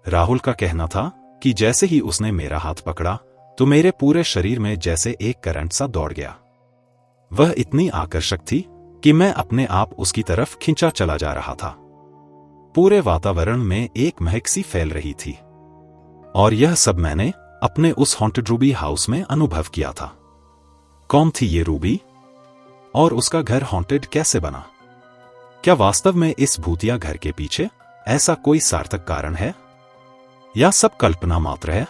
राहुल का कहना था कि जैसे ही उसने मेरा हाथ पकड़ा तो मेरे पूरे शरीर में जैसे एक करंट सा दौड़ गया। वह इतनी आकर्षक थी कि मैं अपने आप उसकी तरफ खिंचा चला जा रहा था। पूरे वातावरण में एक महक सी फैल रही थी और यह सब मैंने अपने उस हॉन्टेड रूबी हाउस में अनुभव किया था। कौन थी ये रूबी और उसका घर हॉन्टेड कैसे बना? क्या वास्तव में इस भूतिया घर के पीछे ऐसा कोई सार्थक कारण है या सब कल्पना मात्र है?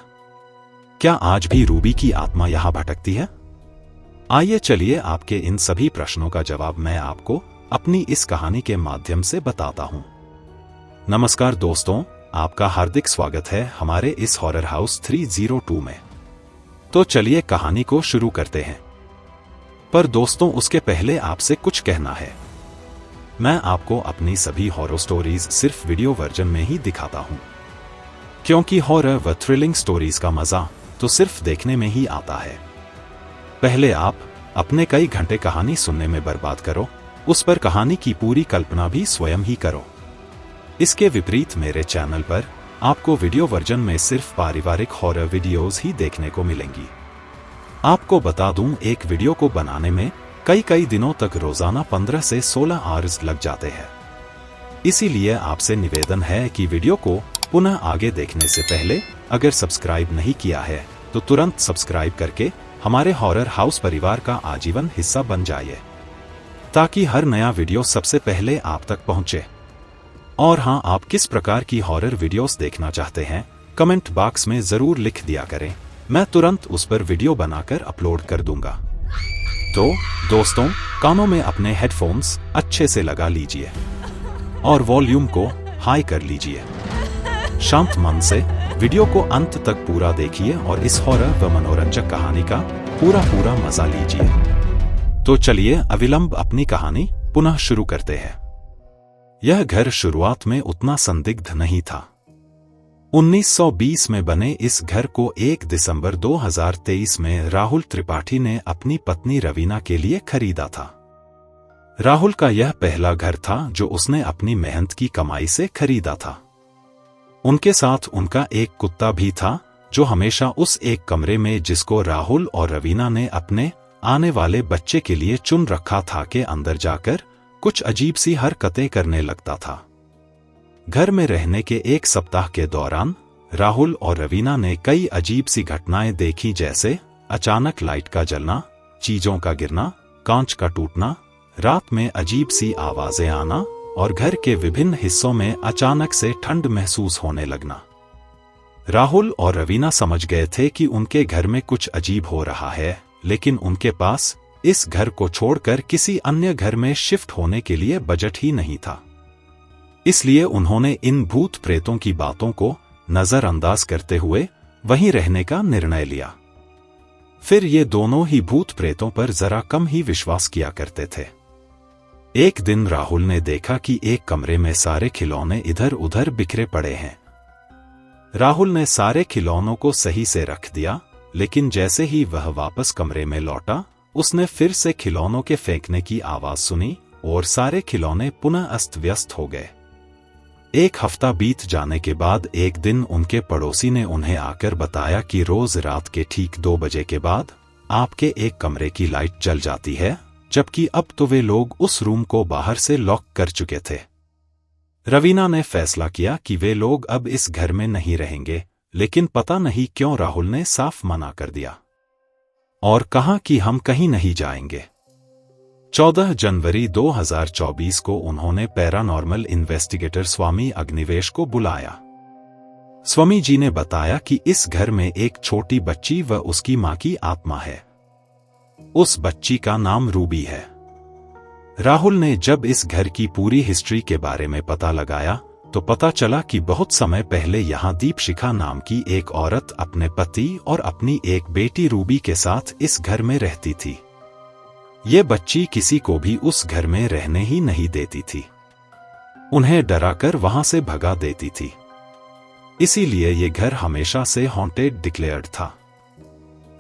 क्या आज भी रूबी की आत्मा यहां भटकती है? आइए चलिए आपके इन सभी प्रश्नों का जवाब मैं आपको अपनी इस कहानी के माध्यम से बताता हूं। नमस्कार दोस्तों, आपका हार्दिक स्वागत है हमारे इस हॉरर हाउस 302 में। तो चलिए कहानी को शुरू करते हैं। पर दोस्तों, उसके पहले आपसे कुछ कहना है। मैं आपको अपनी सभी हॉरर स्टोरीज सिर्फ वीडियो वर्जन में ही दिखाता हूं, क्योंकि हॉरर व थ्रिलिंग स्टोरीज का मजा तो सिर्फ देखने में ही आता है। पहले आप अपने कई घंटे कहानी सुनने में बर्बाद करो, उस पर कहानी की पूरी कल्पना भी स्वयं ही करो। इसके विपरीत मेरे चैनल पर आपको वीडियो वर्जन में सिर्फ पारिवारिक हॉरर वीडियोस ही देखने को मिलेंगी। आपको बता दूं, एक वीडियो को बनाने में कई दिनों तक रोजाना 15 से 16 आवर्स लग जाते हैं। इसीलिए आपसे निवेदन है कि वीडियो को पुनः आगे देखने से पहले अगर सब्सक्राइब नहीं किया है तो तुरंत सब्सक्राइब करके हमारे हॉरर हाउस परिवार का आजीवन हिस्सा बन जाइए, ताकि हर नया वीडियो सबसे पहले आप तक पहुंचे। और हां, आप किस प्रकार की हॉरर वीडियोस देखना चाहते हैं कमेंट बॉक्स में जरूर लिख दिया करें, मैं तुरंत उस पर वीडियो बनाकर अपलोड कर दूंगा। तो दोस्तों, कानों में अपने हेडफोन्स अच्छे से लगा लीजिए और वॉल्यूम को हाई कर लीजिए। शांत मन से वीडियो को अंत तक पूरा देखिए और इस हॉरर व मनोरंजक कहानी का पूरा मजा लीजिए। तो चलिए अविलंब अपनी कहानी पुनः शुरू करते हैं। यह घर शुरुआत में उतना संदिग्ध नहीं था। 1920 में बने इस घर को 1 दिसंबर 2023 में राहुल त्रिपाठी ने अपनी पत्नी रवीना के लिए खरीदा था। राहुल का यह पहला घर था जो उसने अपनी मेहनत की कमाई से खरीदा था। उनके साथ उनका एक कुत्ता भी था जो हमेशा उस एक कमरे में जिसको राहुल और रवीना ने अपने आने वाले बच्चे के लिए चुन रखा था के अंदर जाकर कुछ अजीब सी हरकतें करने लगता था। घर में रहने के 1 सप्ताह के दौरान राहुल और रवीना ने कई अजीब सी घटनाएं देखी, जैसे अचानक लाइट का जलना, चीजों का गिरना, कांच का टूटना, रात में अजीब सी आवाजें आना और घर के विभिन्न हिस्सों में अचानक से ठंड महसूस होने लगना। राहुल और रवीना समझ गए थे कि उनके घर में कुछ अजीब हो रहा है, लेकिन उनके पास इस घर को छोड़कर किसी अन्य घर में शिफ्ट होने के लिए बजट ही नहीं था। इसलिए उन्होंने इन भूत प्रेतों की बातों को नजरअंदाज करते हुए वहीं रहने का निर्णय लिया। फिर ये दोनों ही भूत प्रेतों पर जरा कम ही विश्वास किया करते थे। एक दिन राहुल ने देखा कि एक कमरे में सारे खिलौने इधर उधर बिखरे पड़े हैं। राहुल ने सारे खिलौनों को सही से रख दिया, लेकिन जैसे ही वह वापस कमरे में लौटा उसने फिर से खिलौनों के फेंकने की आवाज सुनी और सारे खिलौने पुनः अस्त व्यस्त हो गए। 1 हफ्ता बीत जाने के बाद एक दिन उनके पड़ोसी ने उन्हें आकर बताया कि रोज रात के ठीक 2 बजे के बाद आपके एक कमरे की लाइट जल जाती है, जबकि अब तो वे लोग उस रूम को बाहर से लॉक कर चुके थे। रवीना ने फैसला किया कि वे लोग अब इस घर में नहीं रहेंगे, लेकिन पता नहीं क्यों राहुल ने साफ मना कर दिया और कहा कि हम कहीं नहीं जाएंगे। 14 जनवरी 2024 को उन्होंने पैरानॉर्मल इन्वेस्टिगेटर स्वामी अग्निवेश को बुलाया। स्वामी जी ने बताया कि इस घर में एक छोटी बच्ची व उसकी मां की आत्मा है। उस बच्ची का नाम रूबी है। राहुल ने जब इस घर की पूरी हिस्ट्री के बारे में पता लगाया तो पता चला कि बहुत समय पहले यहां दीपशिखा नाम की एक औरत अपने पति और अपनी एक बेटी रूबी के साथ इस घर में रहती थी। ये बच्ची किसी को भी उस घर में रहने ही नहीं देती थी, उन्हें डराकर वहां से भगा देती थी। इसीलिए ये घर हमेशा से हॉन्टेड डिक्लेयर्ड था।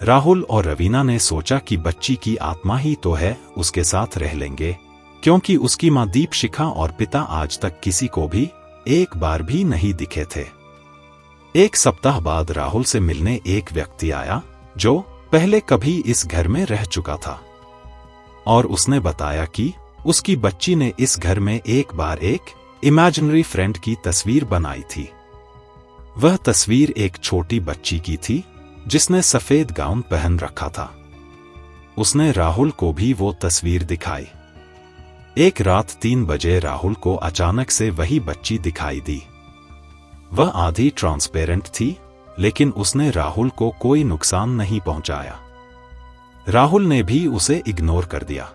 राहुल और रवीना ने सोचा कि बच्ची की आत्मा ही तो है, उसके साथ रह लेंगे, क्योंकि उसकी मां दीपशिखा और पिता आज तक किसी को भी एक बार भी नहीं दिखे थे। एक सप्ताह बाद राहुल से मिलने एक व्यक्ति आया जो पहले कभी इस घर में रह चुका था और उसने बताया कि उसकी बच्ची ने इस घर में एक बार एक इमेजिनरी फ्रेंड की तस्वीर बनाई थी। वह तस्वीर एक छोटी बच्ची की थी जिसने सफेद गाउन पहन रखा था। उसने राहुल को भी वो तस्वीर दिखाई। एक रात 3 बजे राहुल को अचानक से वही बच्ची दिखाई दी। वह आधी ट्रांसपेरेंट थी, लेकिन उसने राहुल को कोई नुकसान नहीं पहुंचाया। राहुल ने भी उसे इग्नोर कर दिया।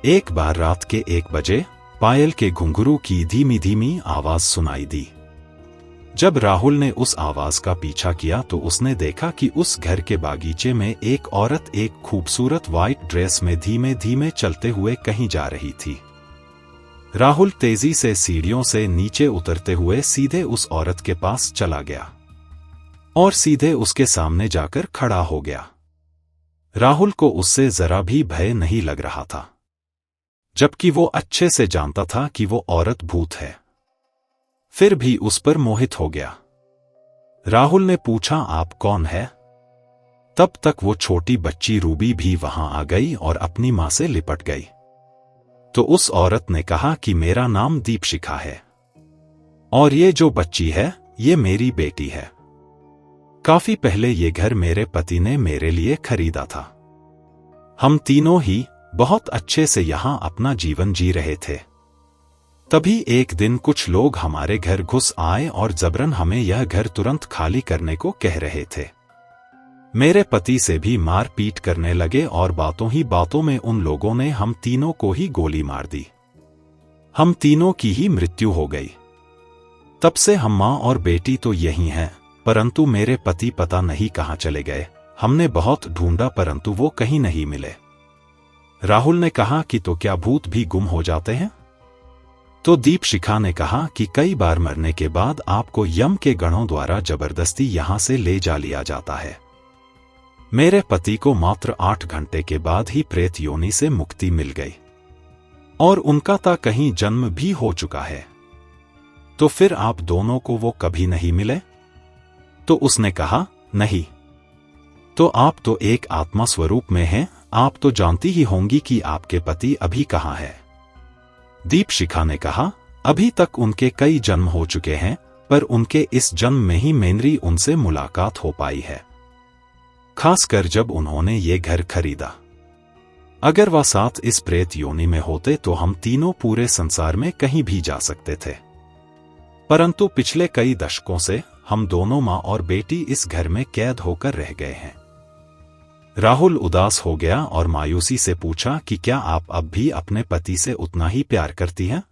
एक बार रात के 1 बजे पायल के घुंघरू की धीमी धीमी आवाज सुनाई दी। जब राहुल ने उस आवाज का पीछा किया तो उसने देखा कि उस घर के बागीचे में एक औरत एक खूबसूरत व्हाइट ड्रेस में धीमे धीमे चलते हुए कहीं जा रही थी। राहुल तेजी से सीढ़ियों से नीचे उतरते हुए सीधे उस औरत के पास चला गया और सीधे उसके सामने जाकर खड़ा हो गया। राहुल को उससे जरा भी भय नहीं लग रहा था, जबकि वो अच्छे से जानता था कि वो औरत भूत है। फिर भी उस पर मोहित हो गया। राहुल ने पूछा, आप कौन है? तब तक वो छोटी बच्ची रूबी भी वहां आ गई और अपनी मां से लिपट गई। तो उस औरत ने कहा कि मेरा नाम दीपशिखा है और ये जो बच्ची है ये मेरी बेटी है। काफी पहले ये घर मेरे पति ने मेरे लिए खरीदा था। हम तीनों ही बहुत अच्छे से यहां अपना जीवन जी रहे थे। तभी एक दिन कुछ लोग हमारे घर घुस आए और जबरन हमें यह घर तुरंत खाली करने को कह रहे थे। मेरे पति से भी मार पीट करने लगे और बातों ही बातों में उन लोगों ने हम तीनों को ही गोली मार दी। हम तीनों की ही मृत्यु हो गई। तब से हम मां और बेटी तो यही हैं, परंतु मेरे पति पता नहीं कहां चले गए। हमने बहुत ढूंढा परंतु वो कहीं नहीं मिले। राहुल ने कहा कि तो क्या भूत भी गुम हो जाते हैं? तो दीपशिखा ने कहा कि कई बार मरने के बाद आपको यम के गणों द्वारा जबरदस्ती यहां से ले जा लिया जाता है। मेरे पति को मात्र 8 घंटे के बाद ही प्रेत योनि से मुक्ति मिल गई और उनका ता कहीं जन्म भी हो चुका है। तो फिर आप दोनों को वो कभी नहीं मिले? तो उसने कहा, नहीं। तो आप तो एक आत्मा स्वरूप में हैं, आप तो जानती ही होंगी कि आपके पति अभी कहां है। दीपशिखा ने कहा, अभी तक उनके कई जन्म हो चुके हैं, पर उनके इस जन्म में ही मेरी उनसे मुलाकात हो पाई है, खासकर जब उन्होंने ये घर खरीदा। अगर वह साथ इस प्रेत योनि में होते तो हम तीनों पूरे संसार में कहीं भी जा सकते थे, परंतु पिछले कई दशकों से हम दोनों मां और बेटी इस घर में कैद होकर रह गए हैं। राहुल उदास हो गया और मायूसी से पूछा कि क्या आप अब भी अपने पति से उतना ही प्यार करती हैं?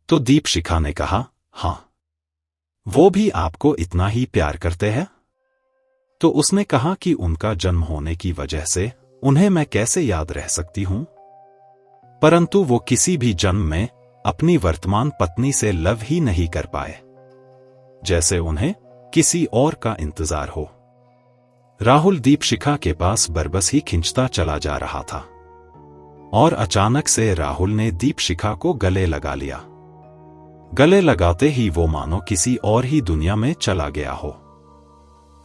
तो दीपशिखा ने कहा, हां, वो भी आपको इतना ही प्यार करते हैं। तो उसने कहा कि उनका जन्म होने की वजह से उन्हें मैं कैसे याद रह सकती हूं, परंतु वो किसी भी जन्म में अपनी वर्तमान पत्नी से लव ही नहीं कर पाए, जैसे उन्हें किसी और का इंतजार हो। राहुल दीपशिखा के पास बरबस ही खिंचता चला जा रहा था और अचानक से राहुल ने दीपशिखा को गले लगा लिया। गले लगाते ही वो मानो किसी और ही दुनिया में चला गया हो।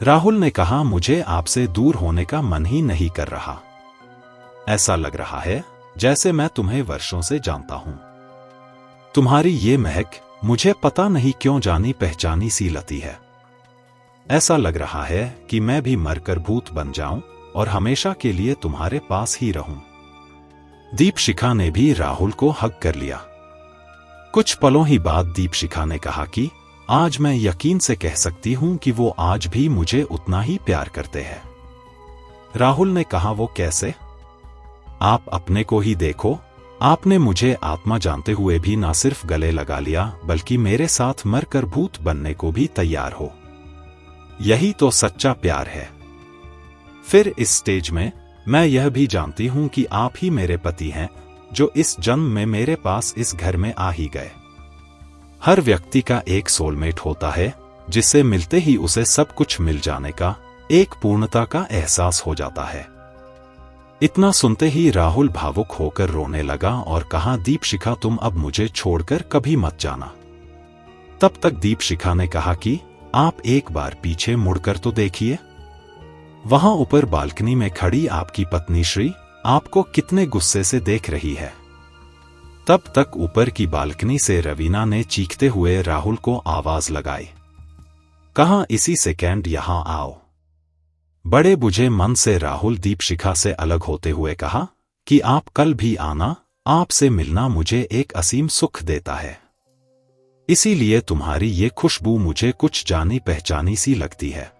राहुल ने कहा, मुझे आपसे दूर होने का मन ही नहीं कर रहा। ऐसा लग रहा है जैसे मैं तुम्हें वर्षों से जानता हूं। तुम्हारी ये महक मुझे पता नहीं क्यों जानी पहचानी सी लगती है। ऐसा लग रहा है कि मैं भी मरकर भूत बन जाऊं और हमेशा के लिए तुम्हारे पास ही रहूं। दीपशिखा ने भी राहुल को हग कर लिया। कुछ पलों ही बाद दीपशिखा ने कहा कि आज मैं यकीन से कह सकती हूं कि वो आज भी मुझे उतना ही प्यार करते हैं। राहुल ने कहा, वो कैसे? आप अपने को ही देखो, आपने मुझे आत्मा जानते हुए भी ना सिर्फ गले लगा लिया बल्कि मेरे साथ मरकर भूत बनने को भी तैयार हो। यही तो सच्चा प्यार है। फिर इस स्टेज में मैं यह भी जानती हूं कि आप ही मेरे पति हैं, जो इस जन्म में मेरे पास इस घर में आ ही गए। हर व्यक्ति का एक सोलमेट होता है, जिससे मिलते ही उसे सब कुछ मिल जाने का, एक पूर्णता का एहसास हो जाता है। इतना सुनते ही राहुल भावुक होकर रोने लगा और कहा, दीपशिखा तुम अब मुझे छोड़कर कभी मत जाना। तब तक दीपशिखा ने कहा कि आप एक बार पीछे मुड़कर तो देखिए। वहां ऊपर बालकनी में खड़ी आपकी पत्नी श्री आपको कितने गुस्से से देख रही है। तब तक ऊपर की बालकनी से रवीना ने चीखते हुए राहुल को आवाज लगाई, कहा इसी सेकेंड यहां आओ। बड़े बुझे मन से राहुल दीपशिखा से अलग होते हुए कहा कि आप कल भी आना, आपसे मिलना मुझे एक असीम सुख देता है। इसीलिए तुम्हारी ये खुशबू मुझे कुछ जानी पहचानी सी लगती है।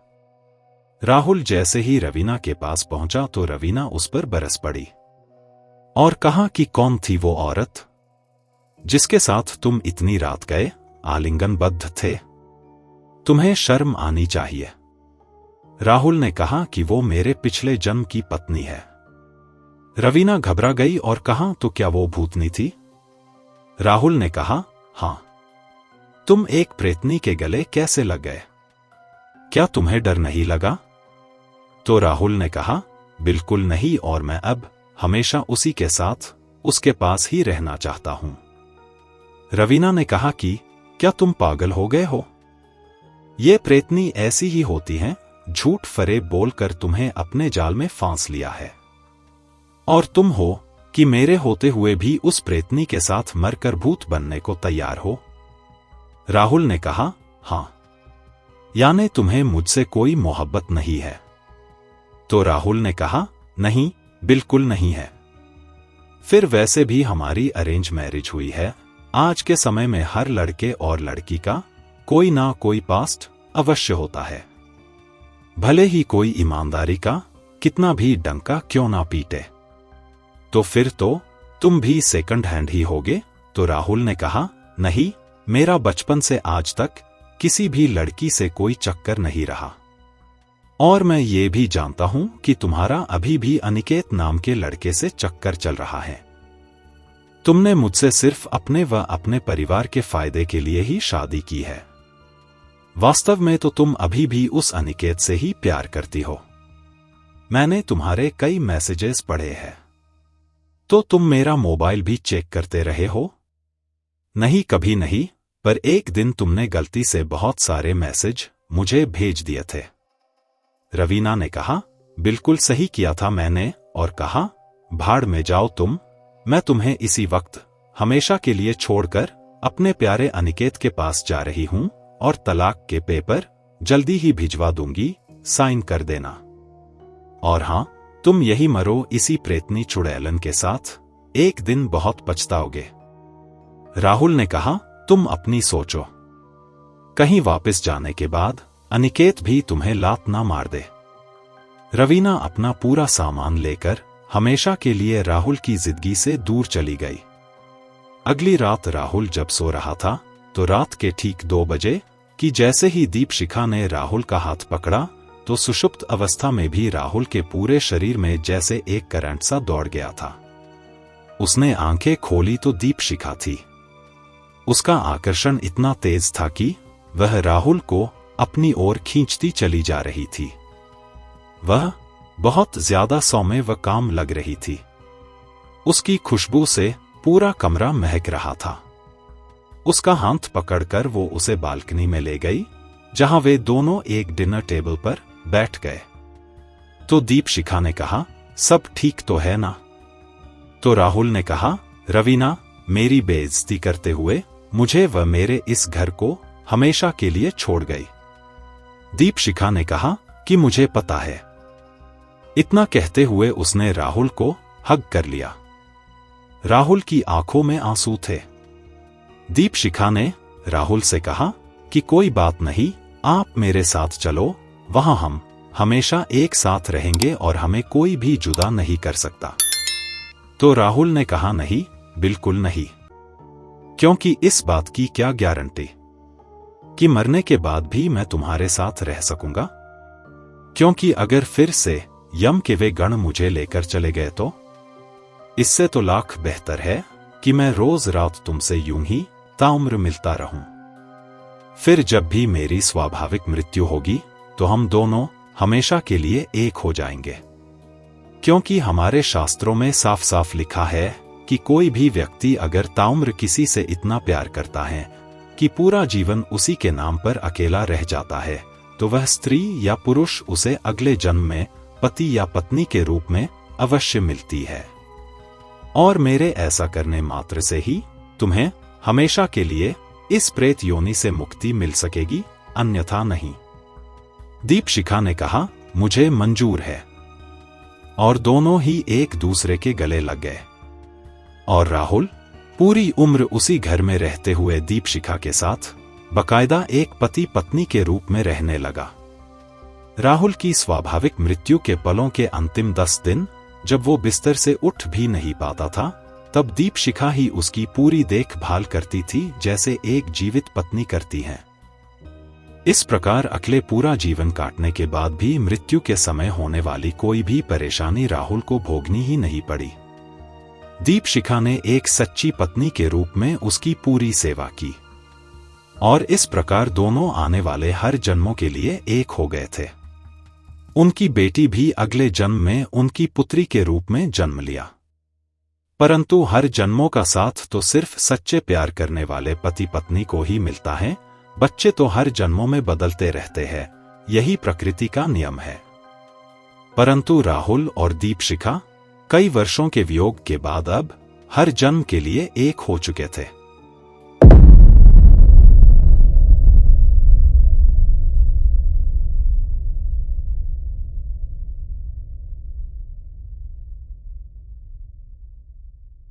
राहुल जैसे ही रवीना के पास पहुंचा तो रवीना उस पर बरस पड़ी और कहा कि कौन थी वो औरत जिसके साथ तुम इतनी रात गए आलिंगनबद्ध थे? तुम्हें शर्म आनी चाहिए। राहुल ने कहा कि वो मेरे पिछले जन्म की पत्नी है। रवीना घबरा गई और कहा तो क्या वो भूतनी थी? राहुल ने कहा हां। तुम एक प्रेतनी के गले कैसे लग गए? क्या तुम्हें डर नहीं लगा? तो राहुल ने कहा बिल्कुल नहीं, और मैं अब हमेशा उसी के साथ उसके पास ही रहना चाहता हूं। रवीना ने कहा कि क्या तुम पागल हो गए हो? ये प्रेतनी ऐसी ही होती हैं, झूठ फरेब बोलकर तुम्हें अपने जाल में फांस लिया है। और तुम हो कि मेरे होते हुए भी उस प्रेतनी के साथ मरकर भूत बनने को तैयार हो। राहुल ने कहा हां, यानी तुम्हें मुझसे कोई मोहब्बत नहीं है? तो राहुल ने कहा नहीं, बिल्कुल नहीं है। फिर वैसे भी हमारी अरेंज मैरिज हुई है। आज के समय में हर लड़के और लड़की का कोई ना कोई पास्ट अवश्य होता है, भले ही कोई ईमानदारी का कितना भी डंका क्यों ना पीटे। तो फिर तो तुम भी सेकंड हैंड ही होगे? तो राहुल ने कहा नहीं, मेरा बचपन से आज तक किसी भी लड़की से कोई चक्कर नहीं रहा, और मैं ये भी जानता हूं कि तुम्हारा अभी भी अनिकेत नाम के लड़के से चक्कर चल रहा है। तुमने मुझसे सिर्फ अपने व अपने परिवार के फायदे के लिए ही शादी की है। वास्तव में तो तुम अभी भी उस अनिकेत से ही प्यार करती हो। मैंने तुम्हारे कई मैसेजेस पढ़े हैं। तो तुम मेरा मोबाइल भी चेक करते रहे हो? नहीं, कभी नहीं, पर एक दिन तुमने गलती से बहुत सारे मैसेज मुझे भेज दिए थे। रवीना ने कहा बिल्कुल सही किया था मैंने, और कहा भाड़ में जाओ तुम, मैं तुम्हें इसी वक्त हमेशा के लिए छोड़कर अपने प्यारे अनिकेत के पास जा रही हूं, और तलाक के पेपर जल्दी ही भिजवा दूंगी, साइन कर देना। और हां, तुम यही मरो इसी प्रेतनी चुड़ैलन के साथ, एक दिन बहुत पछताओगे। राहुल ने कहा तुम अपनी सोचो, कहीं वापस जाने के बाद अनिकेत भी तुम्हें लात ना मार दे। रवीना अपना पूरा सामान लेकर हमेशा के लिए राहुल की जिंदगी से दूर चली गई। अगली रात राहुल जब सो रहा था तो रात के ठीक 2 बजे कि जैसे ही दीपशिखा ने राहुल का हाथ पकड़ा तो सुषुप्त अवस्था में भी राहुल के पूरे शरीर में जैसे एक करंट सा दौड़ गया था। उसने आंखें खोली तो दीपशिखा थी। उसका आकर्षण इतना तेज था कि वह राहुल को अपनी ओर खींचती चली जा रही थी। वह बहुत ज्यादा सौम्य व काम लग रही थी। उसकी खुशबू से पूरा कमरा महक रहा था। उसका हाथ पकड़कर वो उसे बालकनी में ले गई, जहां वे दोनों एक डिनर टेबल पर बैठ गए। तो दीपशिखा ने कहा सब ठीक तो है ना? तो राहुल ने कहा रवीना, मेरी बेइज्जती करते हुए मुझे व मेरे इस घर को हमेशा के लिए छोड़ गई। दीपशिखा ने कहा कि मुझे पता है। इतना कहते हुए उसने राहुल को हग कर लिया। राहुल की आंखों में आंसू थे। दीपशिखा ने राहुल से कहा कि कोई बात नहीं, आप मेरे साथ चलो, वहां हम हमेशा एक साथ रहेंगे और हमें कोई भी जुदा नहीं कर सकता। तो राहुल ने कहा नहीं, बिल्कुल नहीं, क्योंकि इस बात की क्या गारंटी कि मरने के बाद भी मैं तुम्हारे साथ रह सकूंगा? क्योंकि अगर फिर से यम के वे गण मुझे लेकर चले गए तो इससे तो लाख बेहतर है कि मैं रोज रात तुमसे यूं ही ताउम्र मिलता रहूं। फिर जब भी मेरी स्वाभाविक मृत्यु होगी तो हम दोनों हमेशा के लिए एक हो जाएंगे, क्योंकि हमारे शास्त्रों में साफ साफ लिखा है कि कोई भी व्यक्ति अगर ताउम्र किसी से इतना प्यार करता है कि पूरा जीवन उसी के नाम पर अकेला रह जाता है, तो वह स्त्री या पुरुष उसे अगले जन्म में पति या पत्नी के रूप में अवश्य मिलती है। और मेरे ऐसा करने मात्र से ही तुम्हें हमेशा के लिए इस प्रेत योनि से मुक्ति मिल सकेगी, अन्यथा नहीं। दीपशिखा ने कहा, मुझे मंजूर है। और दोनों ही एक दूसरे के गले लग गए। और राहुल पूरी उम्र उसी घर में रहते हुए दीपशिखा के साथ बकायदा एक पति पत्नी के रूप में रहने लगा। राहुल की स्वाभाविक मृत्यु के पलों के अंतिम 10 दिन जब वो बिस्तर से उठ भी नहीं पाता था, तब दीपशिखा ही उसकी पूरी देखभाल करती थी, जैसे एक जीवित पत्नी करती है। इस प्रकार अकेले पूरा जीवन काटने के बाद भी मृत्यु के समय होने वाली कोई भी परेशानी राहुल को भोगनी ही नहीं पड़ी। दीपशिखा ने एक सच्ची पत्नी के रूप में उसकी पूरी सेवा की, और इस प्रकार दोनों आने वाले हर जन्मों के लिए एक हो गए थे। उनकी बेटी भी अगले जन्म में उनकी पुत्री के रूप में जन्म लिया। परंतु हर जन्मों का साथ तो सिर्फ सच्चे प्यार करने वाले पति पत्नी को ही मिलता है, बच्चे तो हर जन्मों में बदलते रहते हैं, यही प्रकृति का नियम है। परंतु राहुल और दीपशिखा कई वर्षों के वियोग के बाद अब हर जन्म के लिए एक हो चुके थे।